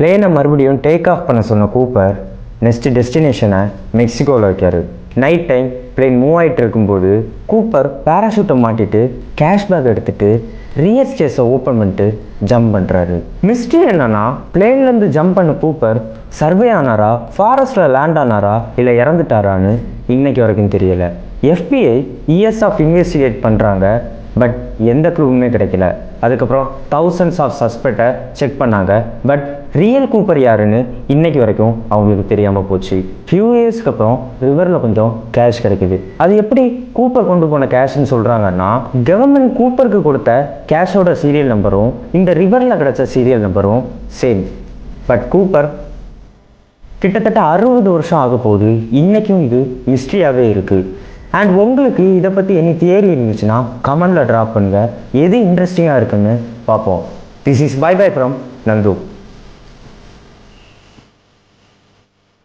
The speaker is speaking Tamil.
பிளேனை மறுபடியும் டேக் ஆஃப் பண்ண சொன்ன கூப்பர் நெக்ஸ்ட் டெஸ்டினேஷனை மெக்சிகோவில் வைக்காரு. நைட் டைம் பிளேன் மூவ் ஆகிட்டு இருக்கும்போது கூப்பர் பேராஷூட்டை மாட்டிட்டு கேஷ்பேக் எடுத்துகிட்டு ரியர் ஸ்டேஸை ஓப்பன் பண்ணிட்டு ஜம்ப் பண்ணுறாரு. மிஸ்ட்ரி என்னன்னா, பிளேன்லேருந்து ஜம்ப் பண்ண கூப்பர் சர்வே ஆனாரா, ஃபாரஸ்ட்டில் லேண்ட் ஆனாரா, இல்லை இறந்துட்டாரான்னு இன்னைக்கு வரைக்கும் தெரியலை. FBI இயர்ஸ் ஆஃப் இன்வெஸ்டிகேட் பண்ணுறாங்க, பட் எந்த க்ளூவுமே கிடைக்கல. அதுக்கப்புறம் தௌசண்ட்ஸ் ஆஃப் சஸ்பெக்டை செக் பண்ணாங்க, பட் ரியல் கூப்பர் யாருன்னு இன்னைக்கு வரைக்கும் அவங்களுக்கு தெரியாமல் போச்சு. ஃபியூ இயர்ஸ்க்கு அப்புறம் ரிவரில் கொஞ்சம் கேஷ் கிடைக்குது. அது எப்படி கூப்பர் கொண்டு போன கேஷ்ன்னு சொல்கிறாங்கன்னா, கவர்மெண்ட் கூப்பருக்கு கொடுத்த கேஷோட சீரியல் நம்பரும் இந்த ரிவரில் கிடைச்ச சீரியல் நம்பரும் சேம். பட் கூப்பர் கிட்டத்தட்ட 60 வருஷம் ஆக போகுது. இன்றைக்கும் இது மிஸ்ட்ரியாகவே இருக்குது. அண்ட் உங்களுக்கு இதை பற்றி எனி தியரி இருந்துச்சுன்னா கமெண்டில் ட்ராப் பண்ணுங்கள். எது இன்ட்ரெஸ்டிங்காக இருக்குன்னு பார்ப்போம். This is bye bye from Nandu.